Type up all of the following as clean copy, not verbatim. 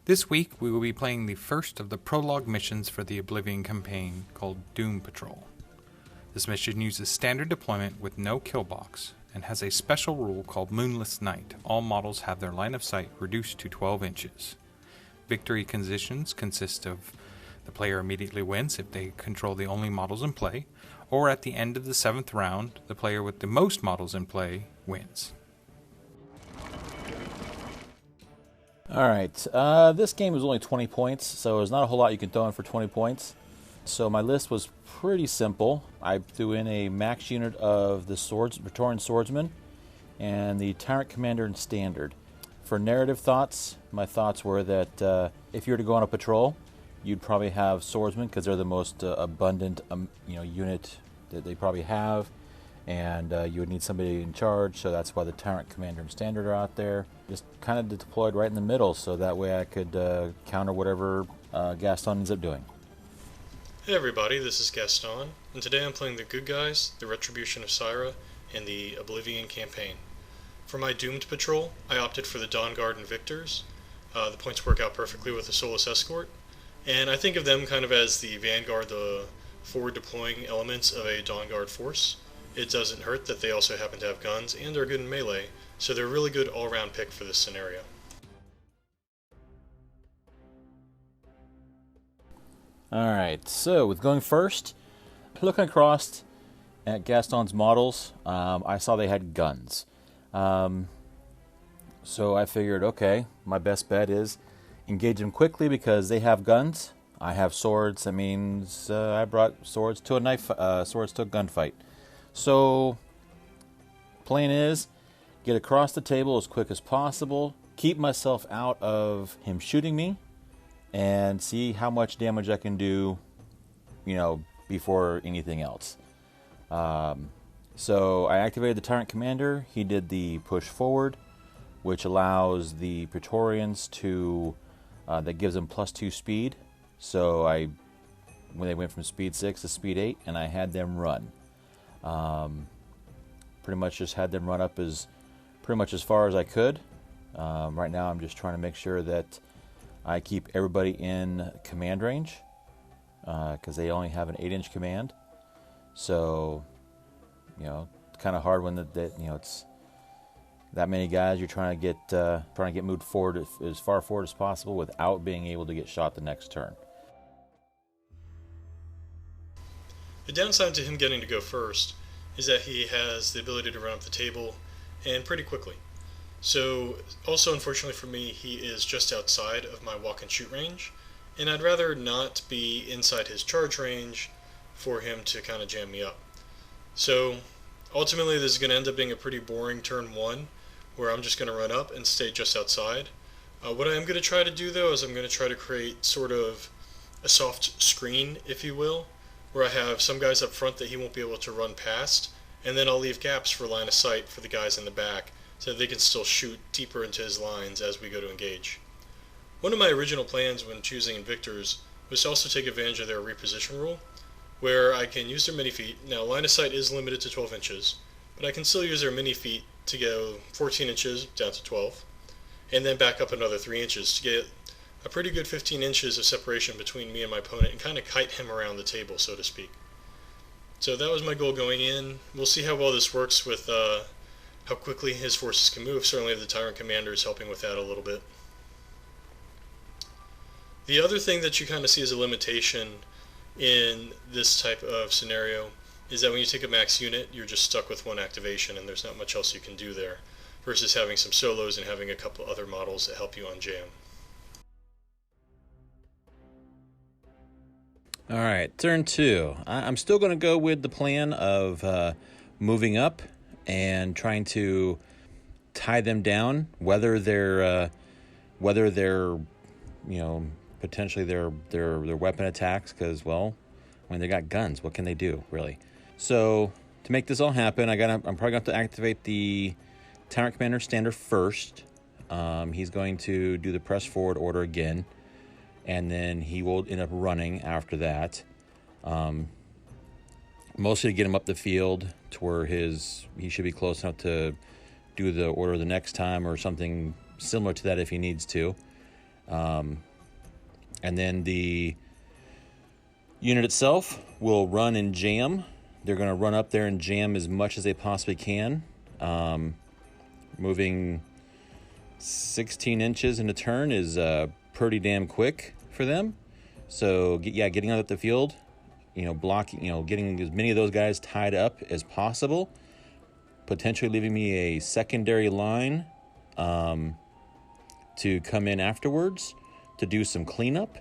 This week we will be playing the first of the prologue missions for the Oblivion campaign called Doom Patrol. This mission uses standard deployment with no kill box and has a special rule called Moonless Night. All models have their line of sight reduced to 12 inches. Victory conditions consist of the player immediately wins if they control the only models in play, or at the end of the 7th round, the player with the most models in play wins. Alright, this game is only 20 points, so there's not a whole lot you can throw in for 20 points. So my list was pretty simple. I threw in a max unit of the Praetorian Swordsmen and the Tyrant Commander in Standard. For narrative thoughts, my thoughts were that if you were to go on a patrol, you'd probably have Swordsmen because they're the most abundant unit that they probably have. And you would need somebody in charge, so that's why the Tyrant Commander and Standard are out there. Just kind of deployed right in the middle, so that way I could counter whatever Gaston ends up doing. Hey everybody, this is Gaston, and today I'm playing the good guys, the Retribution of Scyrah, and the Oblivion campaign. For my Doomed Patrol, I opted for the Dawnguard Invictors. The points work out perfectly with the Souless Escort, and I think of them kind of as the vanguard, the forward deploying elements of a Dawnguard force. It doesn't hurt that they also happen to have guns and are good in melee, so they're a really good all-around pick for this scenario. Alright, so with going first, looking across at Gaston's models, I saw they had guns. So I figured, okay, my best bet is engage them quickly because they have guns. I have swords. That means I brought swords to a gunfight. So, plan is, get across the table as quick as possible, keep myself out of him shooting me, and see how much damage I can do, before anything else. So, I activated the Tyrant Commander. He did the push forward, which allows the Praetorians to, that gives them +2 speed. So, when they went from speed 6 to speed 8, and I had them run. Pretty much just had them run up pretty much as far as I could. Right now I'm just trying to make sure that I keep everybody in command range because they only have an 8-inch command. So, it's kind of hard when it's that many guys. You're trying to get moved forward as far forward as possible without being able to get shot the next turn. The downside to him getting to go first is that he has the ability to run up the table, and pretty quickly. So, also unfortunately for me, he is just outside of my walk and shoot range, and I'd rather not be inside his charge range for him to kind of jam me up. So, ultimately this is going to end up being a pretty boring turn 1, where I'm just going to run up and stay just outside. What I am going to try to do though is I'm going to try to create sort of a soft screen, if you will, where I have some guys up front that he won't be able to run past, and then I'll leave gaps for line of sight for the guys in the back so that they can still shoot deeper into his lines as we go to engage. One of my original plans when choosing Invictors was to also take advantage of their reposition rule, where I can use their mini-feet. Now, line of sight is limited to 12 inches, but I can still use their mini-feet to go 14 inches down to 12, and then back up another 3 inches to get a pretty good 15 inches of separation between me and my opponent and kind of kite him around the table, so to speak. So that was my goal going in. We'll see how well this works with how quickly his forces can move. Certainly the Tyrant Commander is helping with that a little bit. The other thing that you kind of see as a limitation in this type of scenario is that when you take a max unit, you're just stuck with one activation and there's not much else you can do there, versus having some solos and having a couple other models that help you on jam. Alright, turn 2. I'm still going to go with the plan of moving up and trying to tie them down, whether they're potentially their weapon attacks, because, well, when they got guns, what can they do, really? So, to make this all happen, I'm probably going to have to activate the Tyrant Commander Standard first. He's going to do the press forward order again, and then he will end up running after that. Mostly to get him up the field to where he should be close enough to do the order the next time or something similar to that if he needs to. And then the unit itself will run and jam. They're going to run up there and jam as much as they possibly can. Moving 16 inches in a turn is pretty damn quick for them. So, getting out of the field, blocking, getting as many of those guys tied up as possible, potentially leaving me a secondary line to come in afterwards to do some cleanup,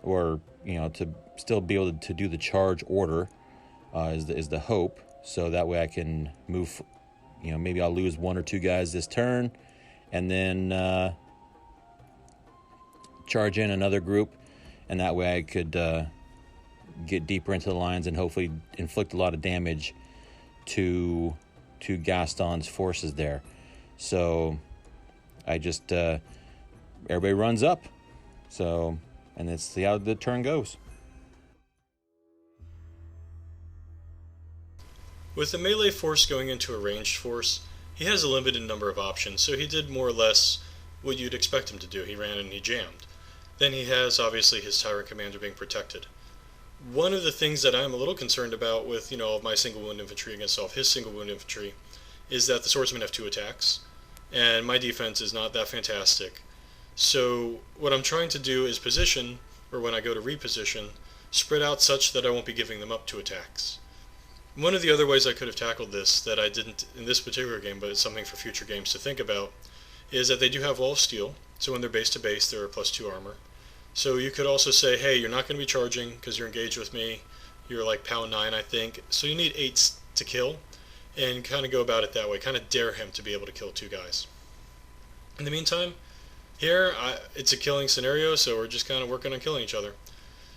or to still be able to do the charge order is the hope. So that way I can move. Maybe I'll lose one or two guys this turn, and then charge in another group, and that way I could get deeper into the lines and hopefully inflict a lot of damage to Gaston's forces there. So I just everybody runs up. So, and let's see how the turn goes. With the melee force going into a ranged force, he has a limited number of options, so he did more or less what you'd expect him to do. He ran and he jammed. Then he has, obviously, his Tyrant commander being protected. One of the things that I'm a little concerned about with, all of my single wound infantry against all of his single wound infantry is that the swordsmen have 2 attacks, and my defense is not that fantastic. So what I'm trying to do is position, or when I go to reposition, spread out such that I won't be giving them up 2 attacks. One of the other ways I could have tackled this that I didn't in this particular game, but it's something for future games to think about, is that they do have Wall of Steel, so when they're base to base, they're +2 armor. So you could also say, hey, you're not going to be charging because you're engaged with me. You're like pound 9, I think. So you need 8 to kill, and kind of go about it that way. Kind of dare him to be able to kill 2 guys. In the meantime, here, it's a killing scenario, so we're just kind of working on killing each other.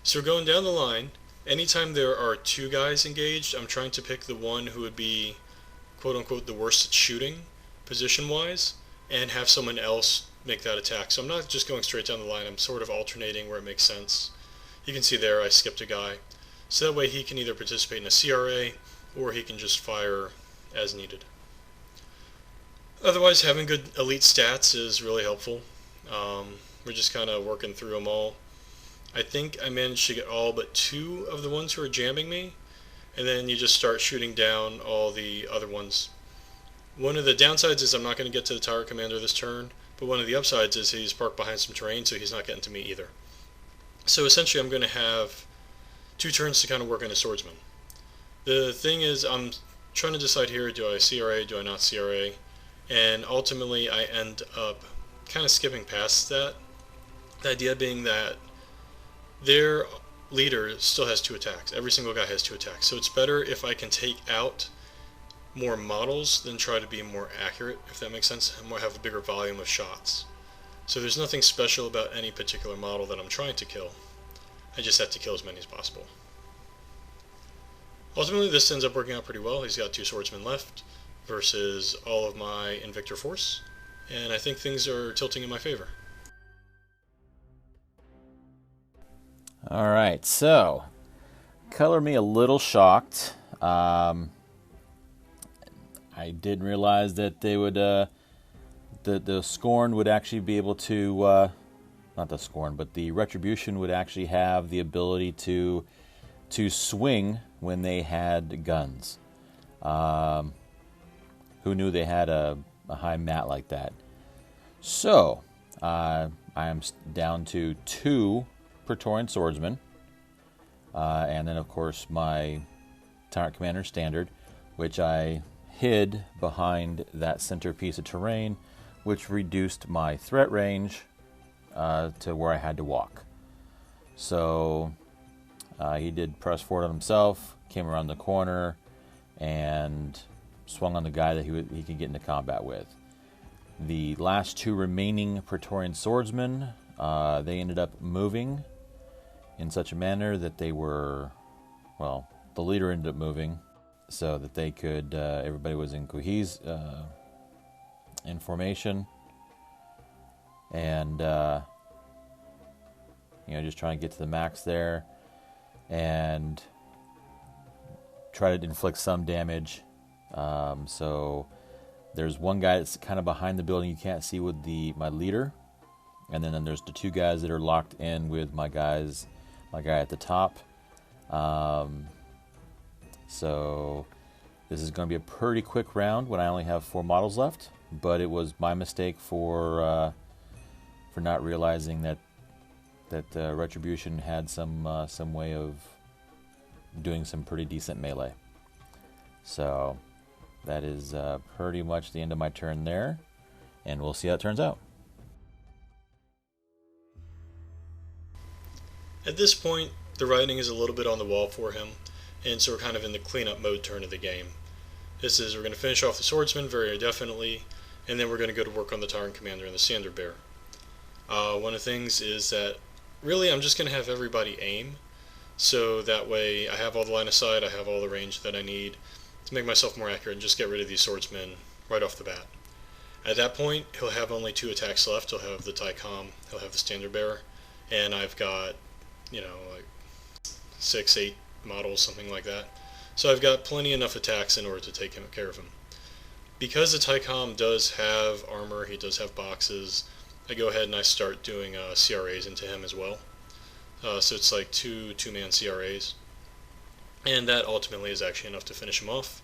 So we're going down the line. Anytime there are 2 guys engaged, I'm trying to pick the one who would be, quote-unquote, the worst at shooting, position-wise, and have someone else make that attack. So I'm not just going straight down the line, I'm sort of alternating where it makes sense. You can see there I skipped a guy. So that way he can either participate in a CRA, or he can just fire as needed. Otherwise, having good elite stats is really helpful. We're just kind of working through them all. I think I managed to get all but 2 of the ones who are jamming me, and then you just start shooting down all the other ones. One of the downsides is I'm not going to get to the Tower Commander this turn, but one of the upsides is he's parked behind some terrain, so he's not getting to me either. So essentially I'm going to have 2 turns to kind of work on a Swordsman. The thing is, I'm trying to decide here, do I CRA, do I not CRA? And ultimately I end up kind of skipping past that. The idea being that their leader still has 2 attacks. Every single guy has 2 attacks. So it's better if I can take out more models than try to be more accurate, if that makes sense, and have a bigger volume of shots. So there's nothing special about any particular model that I'm trying to kill. I just have to kill as many as possible. Ultimately, this ends up working out pretty well. He's got 2 swordsmen left versus all of my Invictor force, and I think things are tilting in my favor. All right, so color me a little shocked. I didn't realize that they would, the Skorne would actually be able to, not the Skorne, but the Retribution would actually have the ability to swing when they had guns. Who knew they had a high mat like that? So I am down to 2 Praetorian Swordsmen, and then of course my Tyrant Commander Standard, which I hid behind that center piece of terrain, which reduced my threat range to where I had to walk. So he did press forward on himself, came around the corner, and swung on the guy that he could get into combat with. The last 2 remaining Praetorian Swordsmen, they ended up moving in such a manner that they were, well, the leader ended up moving so that they could, everybody was in in formation, and just trying to get to the max there and try to inflict some damage. So there's one guy that's kind of behind the building you can't see with my leader, and then there's the two guys that are locked in with my guy at the top. So this is going to be a pretty quick round when I only have 4 models left, but it was my mistake for not realizing that Retribution had some way of doing some pretty decent melee. So that is pretty much the end of my turn there, and we'll see how it turns out. At this point, the writing is a little bit on the wall for him, and so we're kind of in the cleanup mode turn of the game. This is, we're going to finish off the Swordsmen very definitely, and then we're going to go to work on the Tyrant Commander and the Standard Bearer. One of the things is that, really, I'm just going to have everybody aim, so that way I have all the line of sight, I have all the range that I need to make myself more accurate and just get rid of these Swordsmen right off the bat. At that point, he'll have only 2 attacks left. He'll have the Tycom, he'll have the Standard Bearer, and I've got, like 6, 8 models, something like that. So I've got plenty enough attacks in order to take care of him. Because the Tycom does have armor, he does have boxes, I go ahead and I start doing CRAs into him as well. So it's like two-man CRAs. And that ultimately is actually enough to finish him off.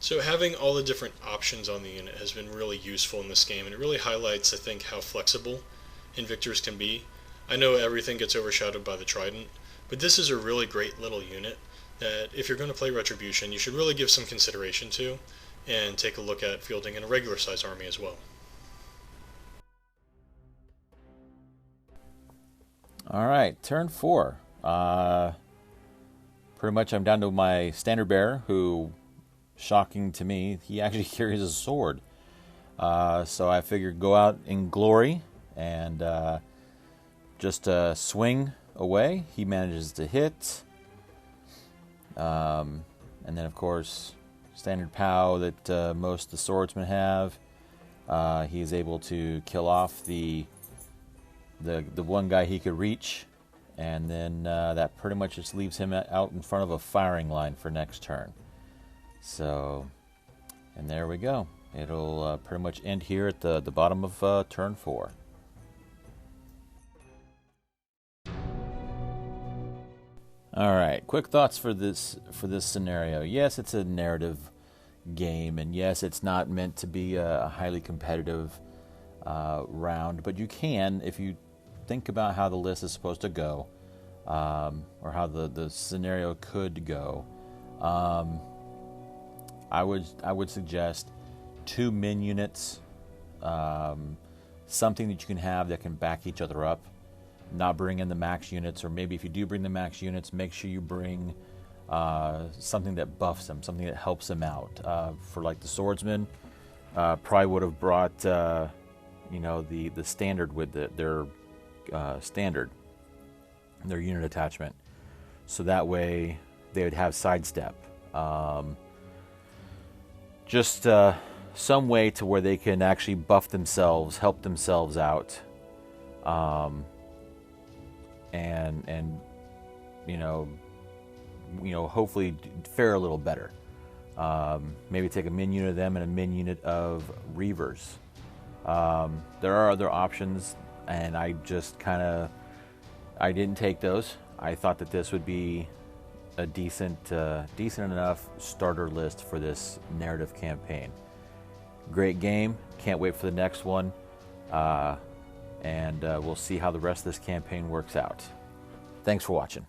So having all the different options on the unit has been really useful in this game, and it really highlights, I think, how flexible Invictors can be. I know everything gets overshadowed by the Trident, but this is a really great little unit that if you're going to play Retribution, you should really give some consideration to, and take a look at fielding in a regular size army as well. Alright, turn 4. Pretty much I'm down to my Standard Bearer, who, shocking to me, he actually carries a sword. So I figured go out in glory and just swing away. He manages to hit. And then, of course, standard POW that most of the swordsmen have. He is able to kill off the one guy he could reach, and then that pretty much just leaves him out in front of a firing line for next turn. So, and there we go. It'll pretty much end here at the bottom of turn 4. Alright, quick thoughts for this scenario. Yes, it's a narrative game, and yes, it's not meant to be a highly competitive round, but you can, if you think about how the list is supposed to go, or how the scenario could go, I would suggest 2 min units, something that you can have that can back each other up. Not bring in the max units, or maybe if you do bring the max units, make sure you bring something that buffs them, something that helps them out. For like the swordsmen, probably would have brought the standard with their standard, their unit attachment, so that way they would have sidestep. Just some way to where they can actually buff themselves, help themselves out. And hopefully fare a little better. Maybe take a min unit of them and a min unit of Reavers. There are other options, and I just I didn't take those. I thought that this would be a decent enough starter list for this narrative campaign. Great game. Can't wait for the next one. And we'll see how the rest of this campaign works out. Thanks for watching.